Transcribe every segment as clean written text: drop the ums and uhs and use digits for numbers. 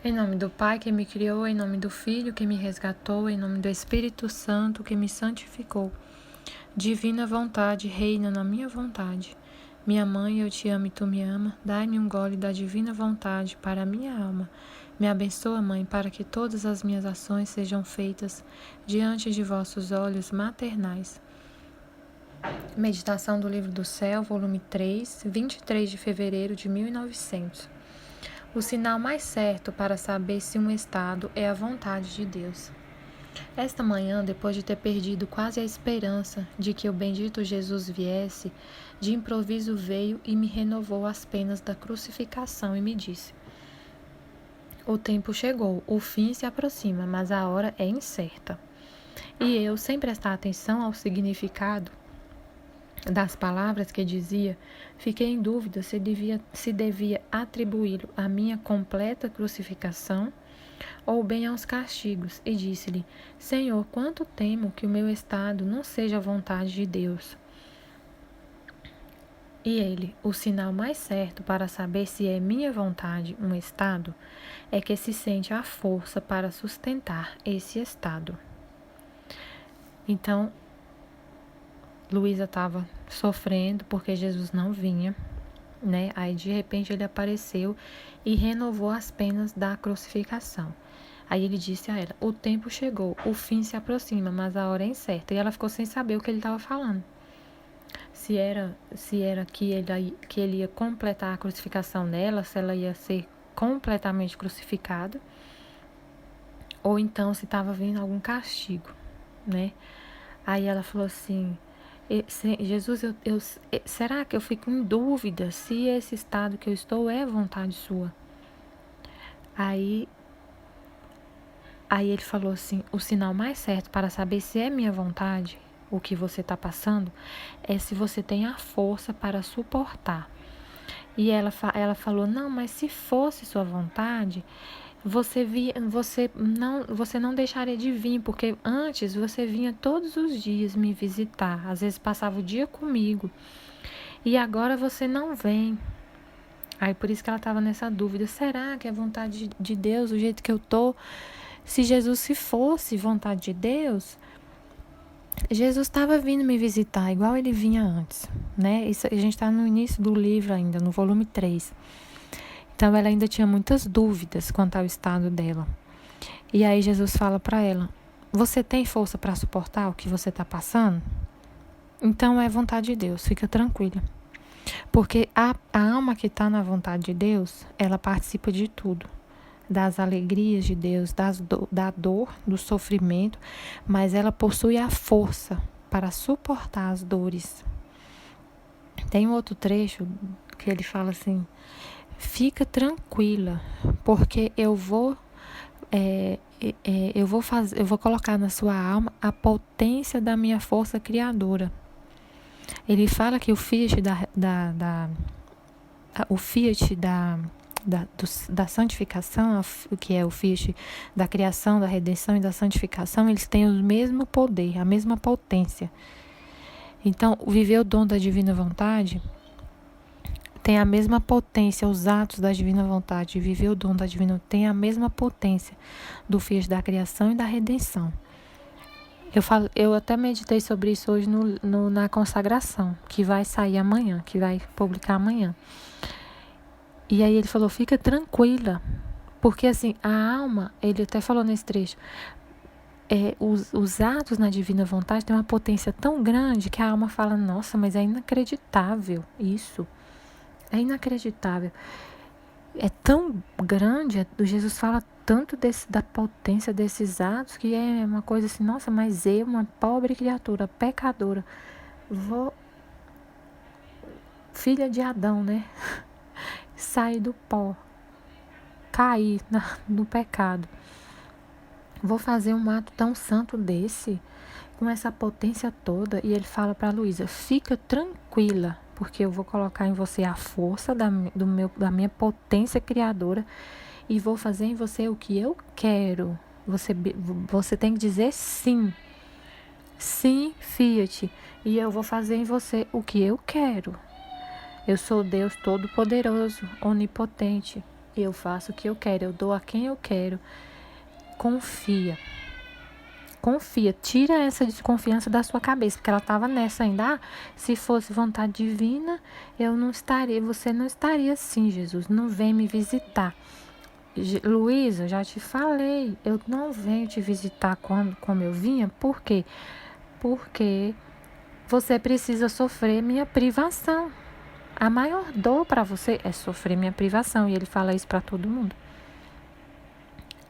Em nome do Pai que me criou, em nome do Filho que me resgatou, em nome do Espírito Santo que me santificou. Divina vontade, reina na minha vontade. Minha mãe, eu te amo e tu me ama. Dai-me um gole da divina vontade para a minha alma. Me abençoa, Mãe, para que todas as minhas ações sejam feitas diante de vossos olhos maternais. Meditação do Livro do Céu, volume 3, 23 de fevereiro de 1900. O sinal mais certo para saber se um estado é a vontade de Deus. Esta manhã, depois de ter perdido quase a esperança de que o bendito Jesus viesse, de improviso veio e me renovou as penas da crucificação e me disse: o tempo chegou, o fim se aproxima, mas a hora é incerta. E eu, sem prestar atenção ao significado das palavras que dizia, fiquei em dúvida se devia atribuí-lo à minha completa crucificação ou bem aos castigos, e disse-lhe: Senhor, quanto temo que o meu estado não seja a vontade de Deus. E ele: o sinal mais certo para saber se é minha vontade um estado é que se sente a força para sustentar esse estado. Então, Luísa estava sofrendo porque Jesus não vinha, né? Aí de repente ele apareceu e renovou as penas da crucificação. Aí ele disse a ela: o tempo chegou, o fim se aproxima, mas a hora é incerta. E ela ficou sem saber o que ele estava falando. Se era que ele ia completar a crucificação dela, se ela ia ser completamente crucificada, ou então se estava vindo algum castigo, né? Aí ela falou assim: Jesus, será que eu fico em dúvida se esse estado que eu estou é vontade sua? Aí ele falou assim: o sinal mais certo para saber se é minha vontade, o que você está passando, é se você tem a força para suportar. E ela falou: não, mas se fosse sua vontade, você não deixaria de vir, porque antes você vinha todos os dias me visitar, às vezes passava o dia comigo, e agora você não vem. Aí por isso que ela estava nessa dúvida: será que é vontade de Deus o jeito que eu tô? Se Jesus se fosse vontade de Deus, Jesus estava vindo me visitar igual ele vinha antes, né? Isso, a gente está no início do livro ainda, no volume 3. Então ela ainda tinha muitas dúvidas quanto ao estado dela. E aí Jesus fala para ela: você tem força para suportar o que você está passando? Então é vontade de Deus, fica tranquila. Porque a alma que está na vontade de Deus, ela participa de tudo. Das alegrias de Deus, da dor, do sofrimento, mas ela possui a força para suportar as dores. Tem um outro trecho que ele fala assim: fica tranquila, porque eu vou colocar na sua alma a potência da minha força criadora. Ele fala que o Fiat da santificação, que é o Fiat da criação, da redenção e da santificação, eles têm o mesmo poder, a mesma potência. Então, viver o dom da divina vontade tem a mesma potência, os atos da divina vontade, viver o dom da divina tem a mesma potência do Fiat da criação e da redenção. Eu até meditei sobre isso hoje na consagração, que vai sair amanhã, que vai publicar amanhã. E aí ele falou: fica tranquila, porque assim, a alma, ele até falou nesse trecho, os atos na divina vontade têm uma potência tão grande que a alma fala: nossa, mas é inacreditável isso, é inacreditável. É tão grande, Jesus fala tanto da potência desses atos, que é uma coisa assim: nossa, mas eu, uma pobre criatura, pecadora, filha de Adão, né? Sair do pó, cair no pecado. Vou fazer um ato tão santo desse, com essa potência toda. E ele fala para Luísa: fica tranquila, porque eu vou colocar em você a força da minha potência criadora e vou fazer em você o que eu quero. Você tem que dizer sim. Sim, Fiat. E eu vou fazer em você o que eu quero. Eu sou Deus Todo-Poderoso, Onipotente. Eu faço o que eu quero, eu dou a quem eu quero. Confia. Confia, tira essa desconfiança da sua cabeça, porque ela estava nessa ainda. Se fosse vontade divina, eu não estaria, você não estaria assim, Jesus. Não vem me visitar. Luísa, já te falei, eu não venho te visitar como eu vinha. Por quê? Porque você precisa sofrer minha privação. A maior dor para você é sofrer minha privação. E ele fala isso para todo mundo.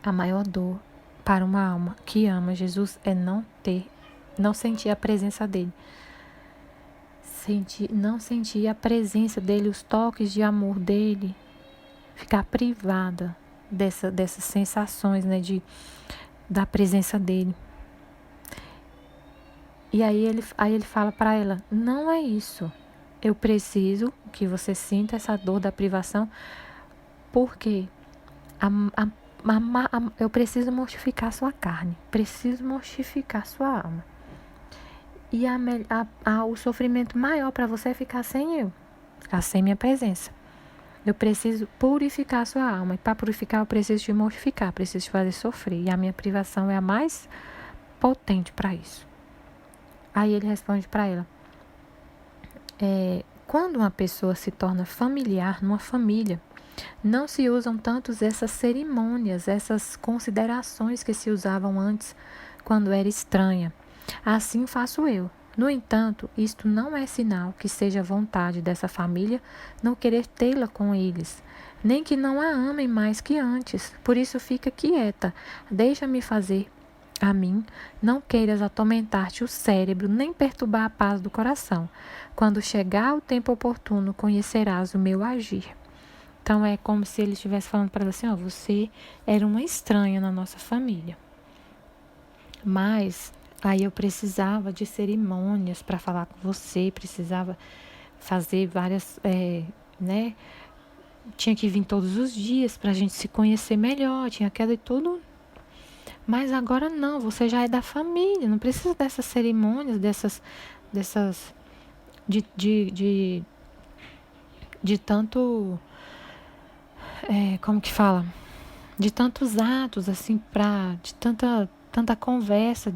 A maior dor para uma alma que ama Jesus é não sentir a presença dele. Não sentir a presença dele, os toques de amor dele. Ficar privada dessas sensações, né, da presença dele. E aí ele fala para ela, não é isso. Eu preciso que você sinta essa dor da privação, porque eu preciso mortificar sua carne, preciso mortificar sua alma. E o sofrimento maior para você é ficar sem eu, ficar sem minha presença. Eu preciso purificar sua alma. E para purificar, eu preciso te mortificar, preciso te fazer sofrer. E a minha privação é a mais potente para isso. Aí ele responde para ela: quando uma pessoa se torna familiar numa família, não se usam tanto essas cerimônias, essas considerações que se usavam antes, quando era estranha. Assim faço eu. No entanto, isto não é sinal que seja vontade dessa família não querer tê-la com eles, nem que não a amem mais que antes. Por isso fica quieta, deixa-me fazer a mim, não queiras atormentar-te o cérebro, nem perturbar a paz do coração. Quando chegar o tempo oportuno, conhecerás o meu agir. Então é como se ele estivesse falando para ela assim, você era uma estranha na nossa família. Mas aí eu precisava de cerimônias para falar com você, precisava fazer várias, tinha que vir todos os dias para a gente se conhecer melhor, tinha aquela e tudo. Mas agora não, você já é da família, não precisa dessas cerimônias, de tanto, como que fala? De tantos atos, assim, de tanta conversa,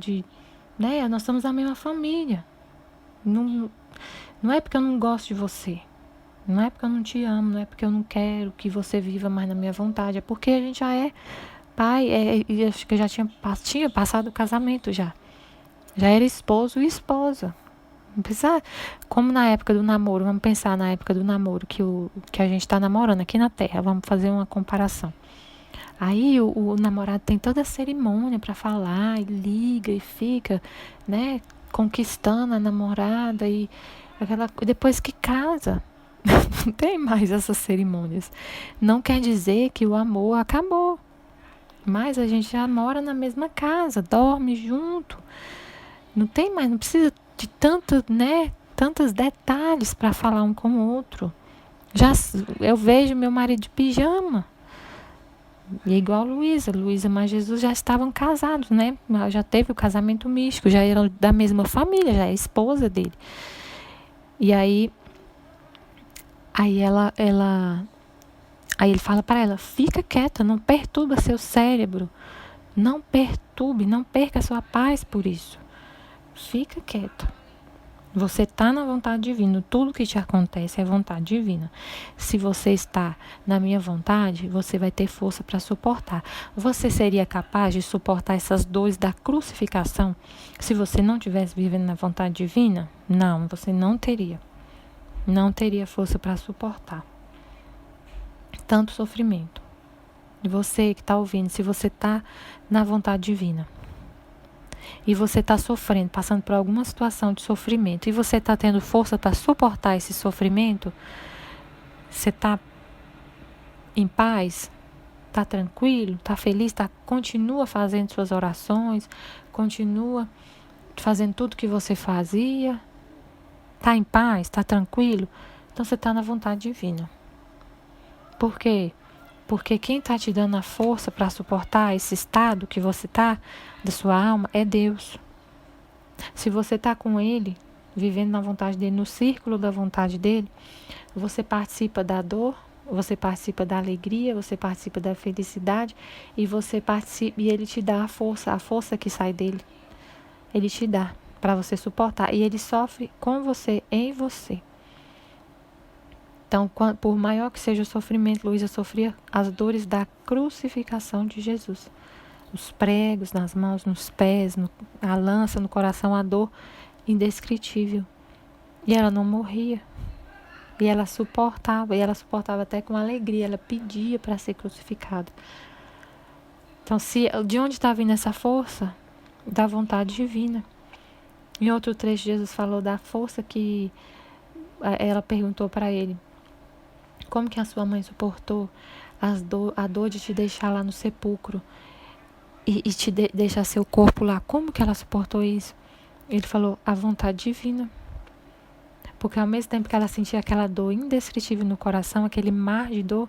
né? Nós somos a mesma família. Não é porque eu não gosto de você, não é porque eu não te amo, não é porque eu não quero que você viva mais na minha vontade, é porque a gente já é pai, e acho que eu já tinha passado o casamento já. Já era esposo e esposa. Não precisa, como na época do namoro, vamos pensar na época do namoro que a gente está namorando aqui na Terra, vamos fazer uma comparação. Aí o namorado tem toda a cerimônia para falar, e liga e fica, né, conquistando a namorada e depois que casa. Não tem mais essas cerimônias. Não quer dizer que o amor acabou. Mas a gente já mora na mesma casa, dorme junto. Não tem mais, não precisa de tantos detalhes para falar um com o outro. Eu vejo meu marido de pijama. E é igual a Luísa mas Jesus já estavam casados, né? Já teve o casamento místico, já eram da mesma família, já é esposa dele. E aí ele fala para ela, fica quieta, não perturba seu cérebro. Não perca sua paz por isso. Fica quieta. Você está na vontade divina. Tudo que te acontece é vontade divina. Se você está na minha vontade, você vai ter força para suportar. Você seria capaz de suportar essas dores da crucificação se você não estivesse vivendo na vontade divina? Não, você não teria. Não teria força para suportar tanto sofrimento. E você que está ouvindo, se você está na vontade divina, e você está sofrendo, passando por alguma situação de sofrimento, e você está tendo força para suportar esse sofrimento, você está em paz, está tranquilo, está feliz, continua fazendo suas orações, continua fazendo tudo que você fazia, está em paz, está tranquilo, então você está na vontade divina. Por quê? Porque quem está te dando a força para suportar esse estado que você está, da sua alma, é Deus. Se você está com Ele, vivendo na vontade dEle, no círculo da vontade dEle, você participa da dor Você participa da alegria, você participa da felicidade e você participa e ele te dá a força que sai dele. Ele te dá para você suportar e ele sofre com você, em você. Então, por maior que seja o sofrimento, Luísa sofria as dores da crucificação de Jesus. Os pregos nas mãos, nos pés, a lança no coração, a dor indescritível. E ela não morria. E ela suportava até com alegria, ela pedia para ser crucificada. Então, de onde está vindo essa força? Da vontade divina. Em outro trecho, Jesus falou da força que ela perguntou para ele: como que a sua mãe suportou a dor de te deixar lá no sepulcro e te deixar seu corpo lá? Como que ela suportou isso? Ele falou: a vontade divina. Porque ao mesmo tempo que ela sentia aquela dor indescritível no coração, aquele mar de dor,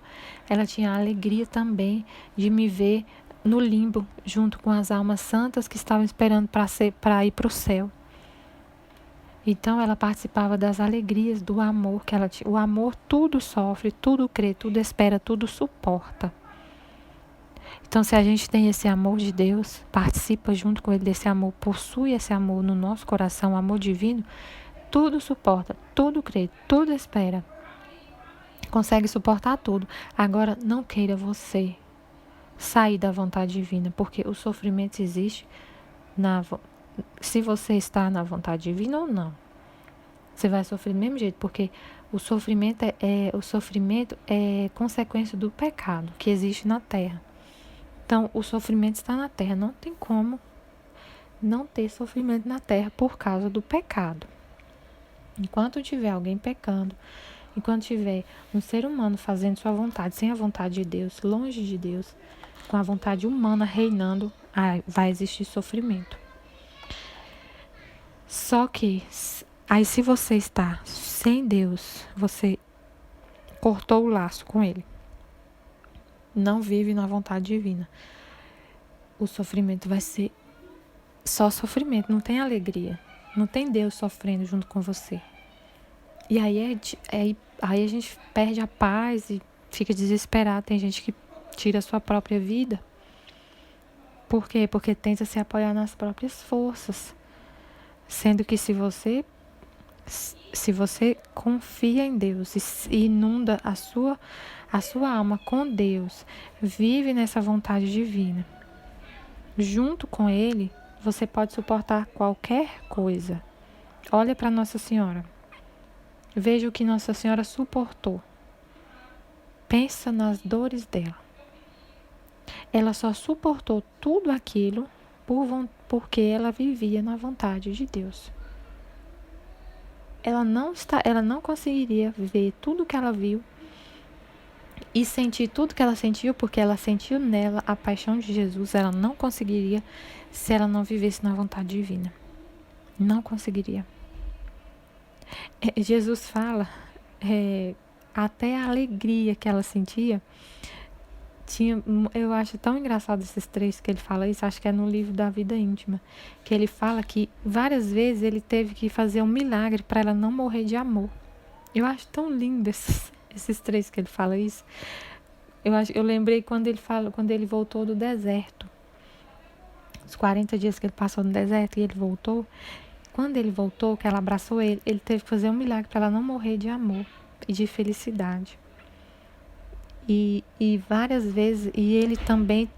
ela tinha a alegria também de me ver no limbo, junto com as almas santas que estavam esperando para ir para o céu. Então ela participava das alegrias do amor que ela tinha. O amor tudo sofre, tudo crê, tudo espera, tudo suporta. Então, se a gente tem esse amor de Deus, participa junto com ele desse amor, possui esse amor no nosso coração, o amor divino, tudo suporta, tudo crê, tudo espera. Consegue suportar tudo. Agora, não queira você sair da vontade divina, porque o sofrimento existe se você está na vontade divina ou não. Você vai sofrer do mesmo jeito, porque o sofrimento é consequência do pecado que existe na terra. Então, o sofrimento está na terra. Não tem como não ter sofrimento na terra por causa do pecado. Enquanto tiver alguém pecando, enquanto tiver um ser humano fazendo sua vontade, sem a vontade de Deus, longe de Deus, com a vontade humana reinando, vai existir sofrimento. Só que, aí se você está sem Deus, você cortou o laço com Ele, não vive na vontade divina, o sofrimento vai ser só sofrimento, não tem alegria. Não tem Deus sofrendo junto com você. E aí a gente perde a paz e fica desesperado. Tem gente que tira a sua própria vida. Por quê? Porque tenta se apoiar nas próprias forças. Sendo que se você confia em Deus e inunda a sua alma com Deus, vive nessa vontade divina, junto com Ele, você pode suportar qualquer coisa. Olha para Nossa Senhora. Veja o que Nossa Senhora suportou. Pensa nas dores dela. Ela só suportou tudo aquilo porque ela vivia na vontade de Deus. Ela não conseguiria ver tudo que ela viu e sentir tudo que ela sentiu, porque ela sentiu nela a paixão de Jesus. Ela não conseguiria se ela não vivesse na vontade divina. Não conseguiria. Jesus fala, até a alegria que ela sentia, eu acho tão engraçado esses trechos que ele fala isso, acho que é no livro da Vida Íntima, que ele fala que várias vezes ele teve que fazer um milagre para ela não morrer de amor. Eu acho tão lindo esses trechos que ele fala isso. Eu lembrei quando ele voltou do deserto, os 40 dias que ele passou no deserto e ele voltou. Quando ele voltou, que ela abraçou ele, ele teve que fazer um milagre para ela não morrer de amor e de felicidade. E várias vezes, e ele também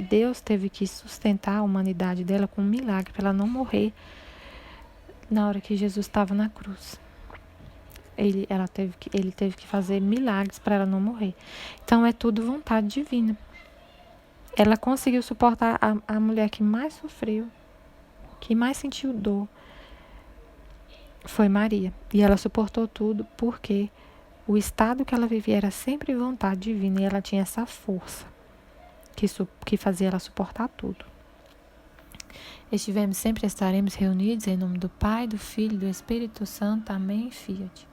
Deus teve que sustentar a humanidade dela com um milagre para ela não morrer na hora que Jesus estava na cruz. Ele teve que fazer milagres para ela não morrer. Então é tudo vontade divina. Ela conseguiu suportar a mulher que mais sofreu, que mais sentiu dor, foi Maria. E ela suportou tudo porque o estado que ela vivia era sempre vontade divina e ela tinha essa força que fazia ela suportar tudo. Sempre estaremos reunidos em nome do Pai, do Filho e do Espírito Santo. Amém. Fiat.